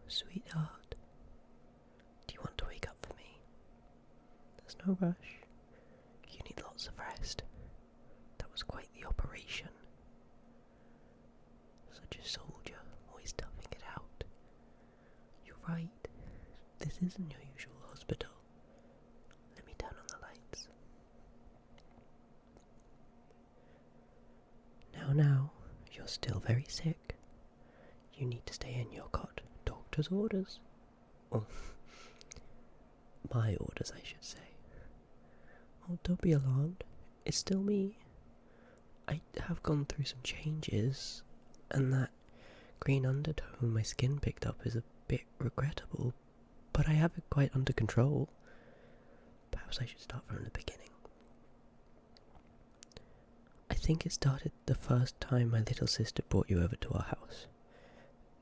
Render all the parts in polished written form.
Sweetheart, do you want to wake up for me? There's no rush. You need lots of rest. That was quite the operation. Such a soldier, always toughing it out. You're right. This isn't your usual hospital. Let me turn on the lights. Now, you're still very sick. You need to stay in your cot. Doctor's orders. Oh, my orders, I should say. Oh, don't be alarmed. It's still me. I have gone through some changes, and that green undertone my skin picked up is a bit regrettable, but I have it quite under control. Perhaps I should start from the beginning. I think it started the first time my little sister brought you over to our house,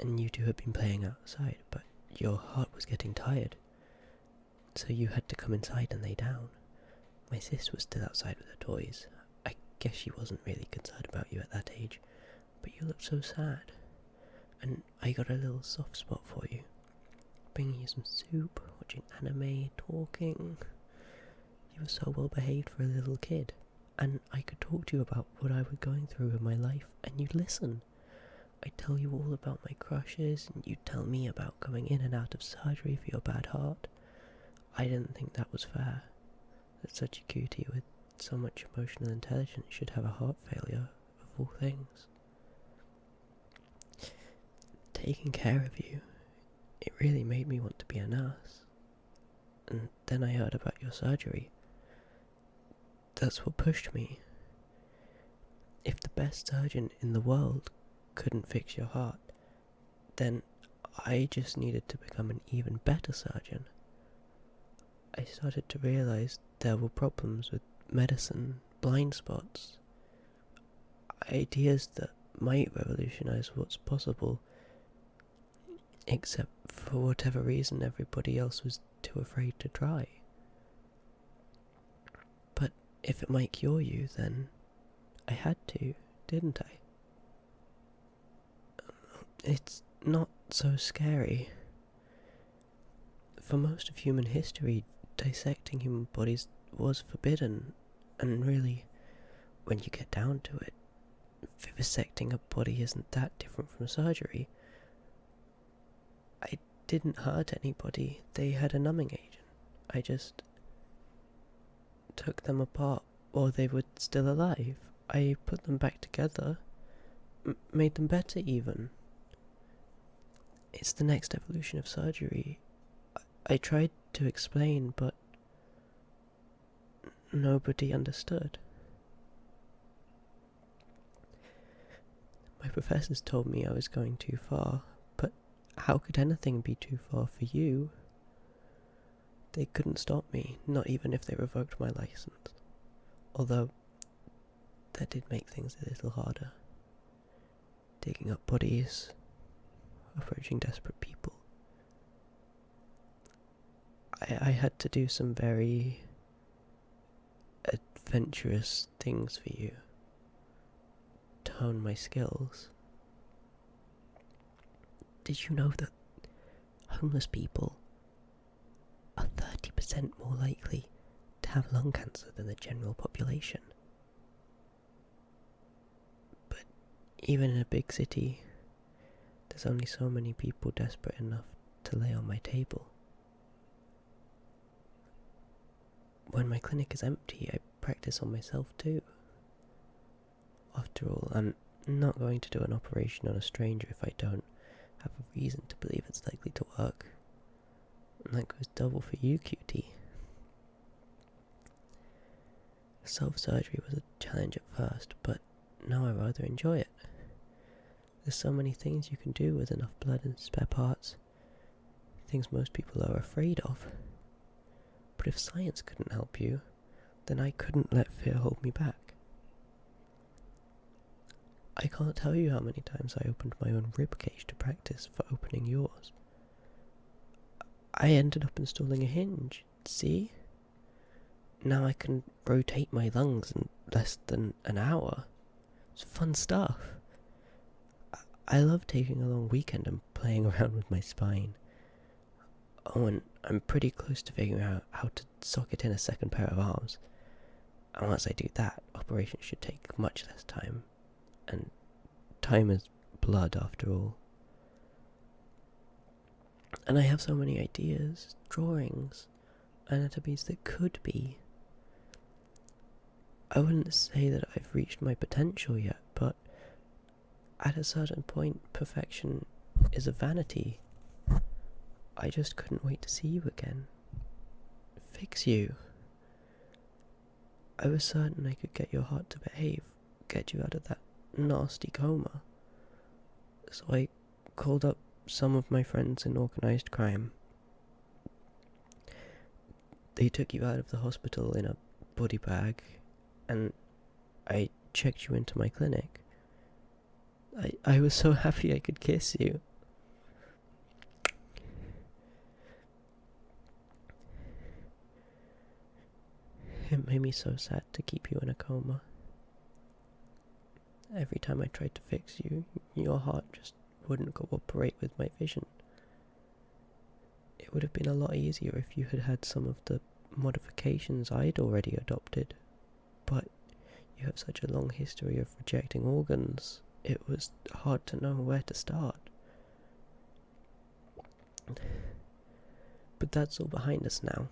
and you two had been playing outside, but your heart was getting tired, so you had to come inside and lay down. My sis was still outside with her toys. I guess she wasn't really concerned about you at that age, but you looked so sad, and I got a little soft spot for you, bringing you some soup, watching anime, talking. You were so well behaved for a little kid, and I could talk to you about what I was going through in my life, and you'd listen. I'd tell you all about my crushes, and you'd tell me about going in and out of surgery for your bad heart. I didn't think that was fair, that such a cutie with so much emotional intelligence should have a heart failure, of all things. Taking care of you, it really made me want to be a nurse. And then I heard about your surgery. That's what pushed me. If the best surgeon in the world couldn't fix your heart, then I just needed to become an even better surgeon. I started to realize there were problems with medicine, blind spots, ideas that might revolutionize what's possible, except for whatever reason everybody else was too afraid to try. But if it might cure you, then I had to, didn't I? It's not so scary. For most of human history, dissecting human bodies was forbidden, and really, when you get down to it, vivisecting a body isn't that different from surgery. I didn't hurt anybody. They had a numbing agent. I just took them apart while they were still alive. I put them back together, made them better even. It's the next evolution of surgery. I tried to explain, but nobody understood. My professors told me I was going too far, but how could anything be too far for you? They couldn't stop me, not even if they revoked my license. Although, that did make things a little harder. Digging up bodies, approaching desperate people. I had to do some very adventurous things for you to hone my skills. Did you know that homeless people are 30% more likely to have lung cancer than the general population? But even in a big city, there's only so many people desperate enough to lay on my table. When my clinic is empty, I practice on myself too. After all, I'm not going to do an operation on a stranger if I don't have a reason to believe it's likely to work. And that goes double for you, cutie. Self-surgery was a challenge at first, but now I rather enjoy it. There's so many things you can do with enough blood and spare parts. Things most people are afraid of. But if science couldn't help you, then I couldn't let fear hold me back. I can't tell you how many times I opened my own ribcage to practice for opening yours. I ended up installing a hinge, see? Now I can rotate my lungs in less than an hour. It's fun stuff. I love taking a long weekend and playing around with my spine. Oh, and I'm pretty close to figuring out how to socket in a second pair of arms. And once I do that, operations should take much less time. And time is blood, after all. And I have so many ideas, drawings, anatomies that could be. I wouldn't say that I've reached my potential yet, but at a certain point, perfection is a vanity. I just couldn't wait to see you again. Fix you. I was certain I could get your heart to behave, get you out of that nasty coma. So I called up some of my friends in organised crime. They took you out of the hospital in a body bag, and I checked you into my clinic. I was so happy I could kiss you. It made me so sad to keep you in a coma. Every time I tried to fix you, your heart just wouldn't cooperate with my vision. It would have been a lot easier if you had had some of the modifications I'd already adopted, but you have such a long history of rejecting organs, it was hard to know where to start. But that's all behind us now.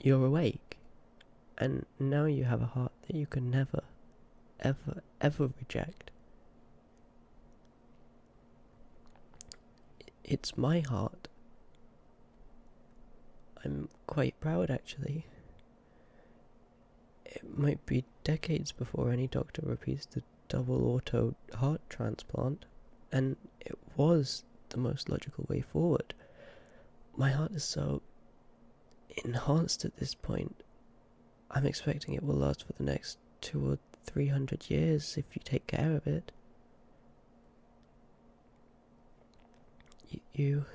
You're awake, and now you have a heart that you can never, ever, ever reject. It's my heart. I'm quite proud, actually. It might be decades before any doctor repeats the double auto heart transplant, and it was the most logical way forward. My heart is so enhanced at this point. I'm expecting it will last for the next 200 or 300 years if you take care of it. You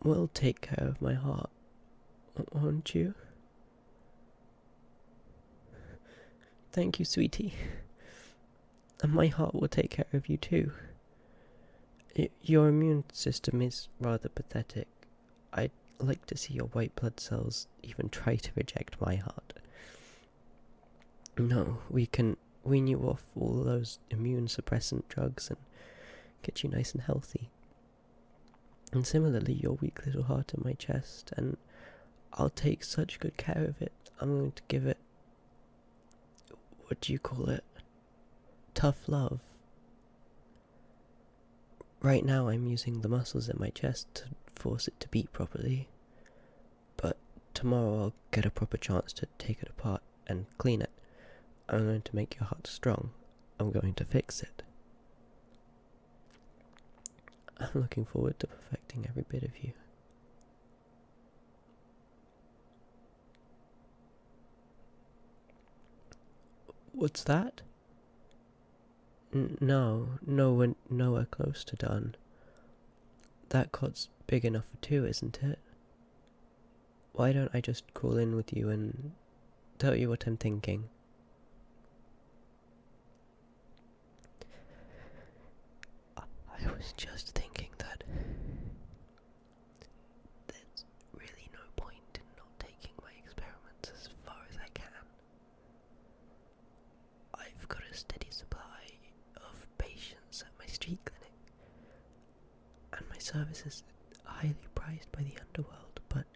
will take care of my heart, won't you? Thank you, sweetie. And my heart will take care of you too. Your immune system is rather pathetic. I'd like to see your white blood cells even try to reject my heart. No, we can wean you off all those immune suppressant drugs and get you nice and healthy. And similarly, your weak little heart in my chest, and I'll take such good care of it. I'm going to give it, what do you call it? Tough love. Right now I'm using the muscles in my chest to force it to beat properly, but tomorrow I'll get a proper chance to take it apart and clean it. I'm going to make your heart strong. I'm going to fix it. I'm looking forward to perfecting every bit of you. What's that? No, we're nowhere close to done. That cot's big enough for two, isn't it? Why don't I just crawl in with you and tell you what I'm thinking? I was just thinking that there's really no point in not taking my experiments as far as I can. I've got a steady supply of patients at my street clinic, and my service is highly prized by the underworld, but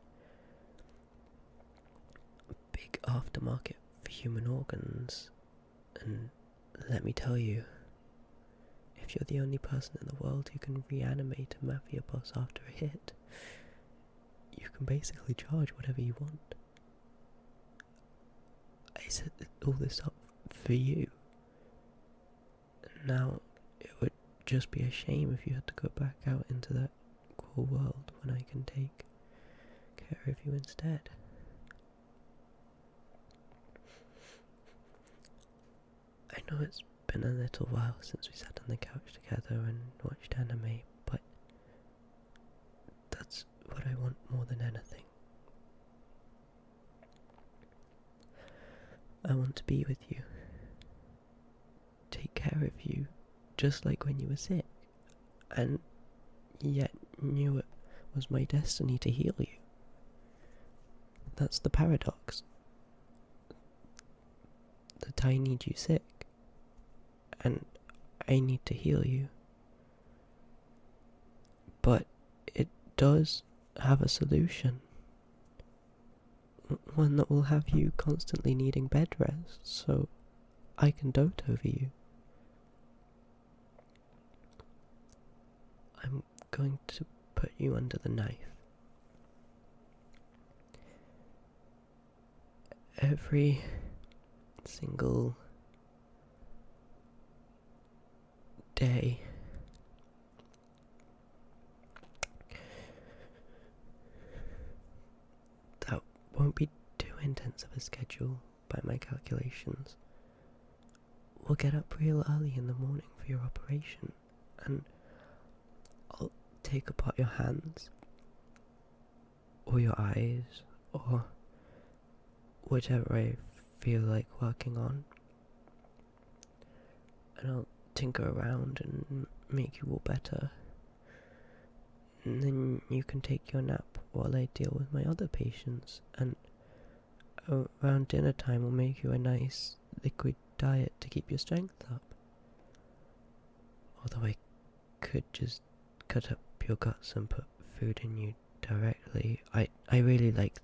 a big aftermarket for human organs. And let me tell you, if you're the only person in the world who can reanimate a mafia boss after a hit, you can basically charge whatever you want. I set all this up for you. Now, it would just be a shame if you had to go back out into that cruel world when I can take care of you instead. I know it's been a little while since we sat on the couch together and watched anime, but that's what I want more than anything. I want to be with you, take care of you, just like when you were sick, and yet knew it was my destiny to heal you. That's the paradox. That I need you sick, and I need to heal you. But it does have a solution. One that will have you constantly needing bed rest, so I can dote over you. I'm going to put you under the knife. Every single day that won't be too intense of a schedule by my calculations. We'll get up real early in the morning for your operation, and I'll take apart your hands, or your eyes, or whatever I feel like working on, and I'll tinker around and make you all better, and then you can take your nap while I deal with my other patients, and around dinner time we'll make you a nice liquid diet to keep your strength up. Although I could just cut up your guts and put food in you directly, I really like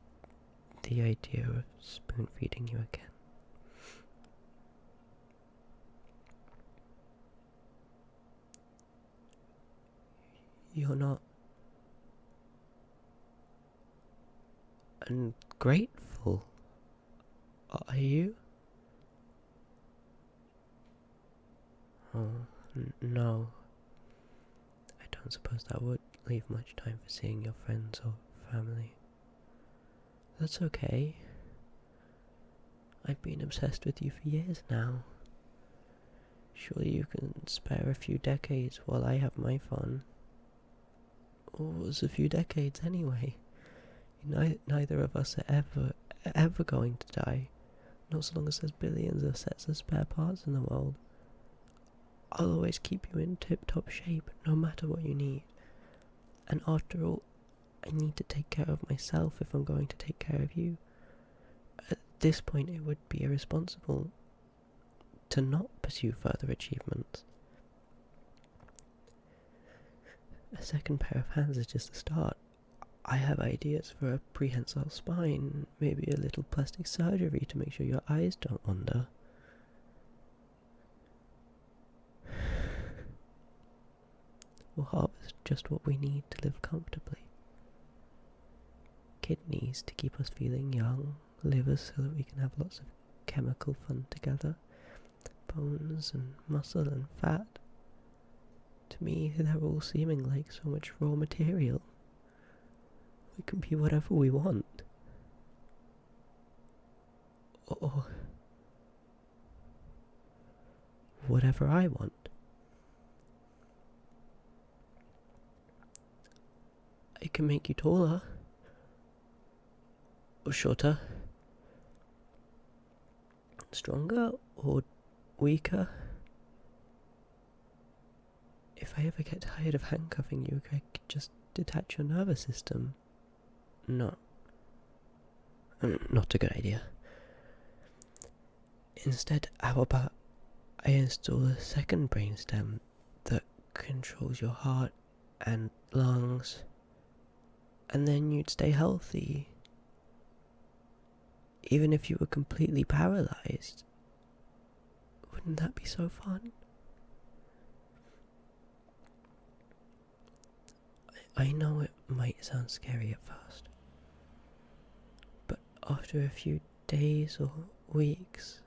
the idea of spoon feeding you again. You're not ungrateful, are you? Oh, no. I don't suppose that would leave much time for seeing your friends or family. That's okay. I've been obsessed with you for years now. Surely you can spare a few decades while I have my fun. Or was a few decades anyway. Neither of us are ever going to die. Not so long as there's billions of sets of spare parts in the world. I'll always keep you in tip-top shape, no matter what you need. And after all, I need to take care of myself if I'm going to take care of you. At this point, it would be irresponsible to not pursue further achievements. A second pair of hands is just a start. I have ideas for a prehensile spine, maybe a little plastic surgery to make sure your eyes don't wander. We'll harvest just what we need to live comfortably. Kidneys to keep us feeling young, livers so that we can have lots of chemical fun together, bones and muscle and fat. To me, they're all seeming like so much raw material. We can be whatever we want. Or whatever I want. I can make you taller. Or shorter. Stronger or weaker. If I ever get tired of handcuffing you, I could just detach your nervous system. No. Not a good idea. Instead, how about I install a second brainstem that controls your heart and lungs, and then you'd stay healthy. Even if you were completely paralyzed. Wouldn't that be so fun? I know it might sound scary at first, but after a few days or weeks,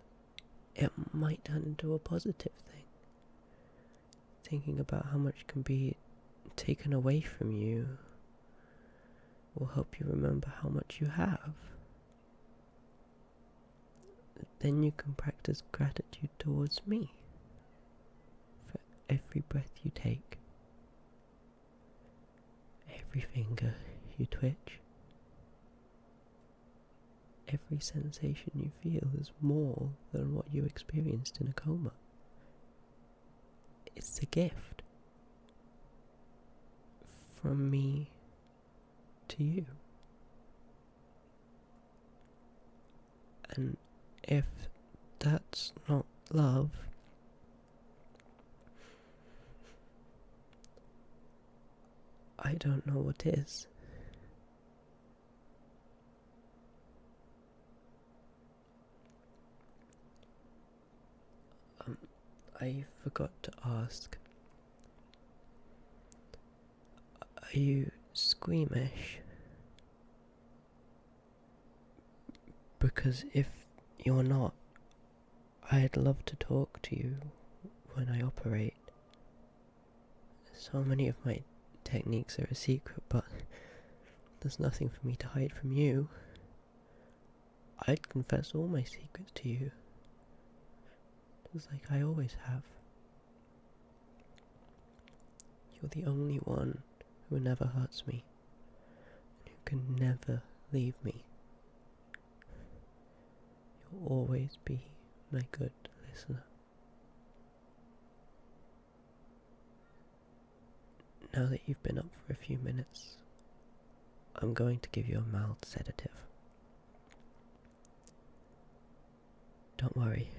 it might turn into a positive thing. Thinking about how much can be taken away from you will help you remember how much you have. Then you can practice gratitude towards me for every breath you take, every finger you twitch, every sensation you feel is more than what you experienced in a coma. It's a gift from me to you. And if that's not love, I don't know what is. I forgot to ask, are you squeamish? Because if you're not, I'd love to talk to you when I operate. So many of my techniques are a secret, but there's nothing for me to hide from you. I'd confess all my secrets to you, just like I always have. You're the only one who never hurts me, and who can never leave me. You'll always be my good listener. Now that you've been up for a few minutes, I'm going to give you a mild sedative. Don't worry,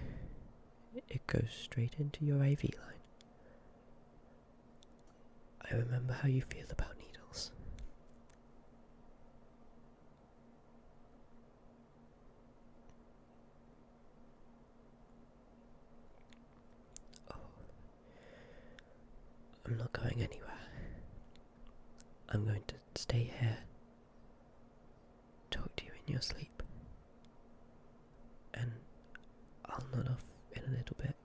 it goes straight into your IV line. I remember how you feel about needles. Oh, I'm not going anywhere. I'm going to stay here, talk to you in your sleep, and I'll nod off in a little bit.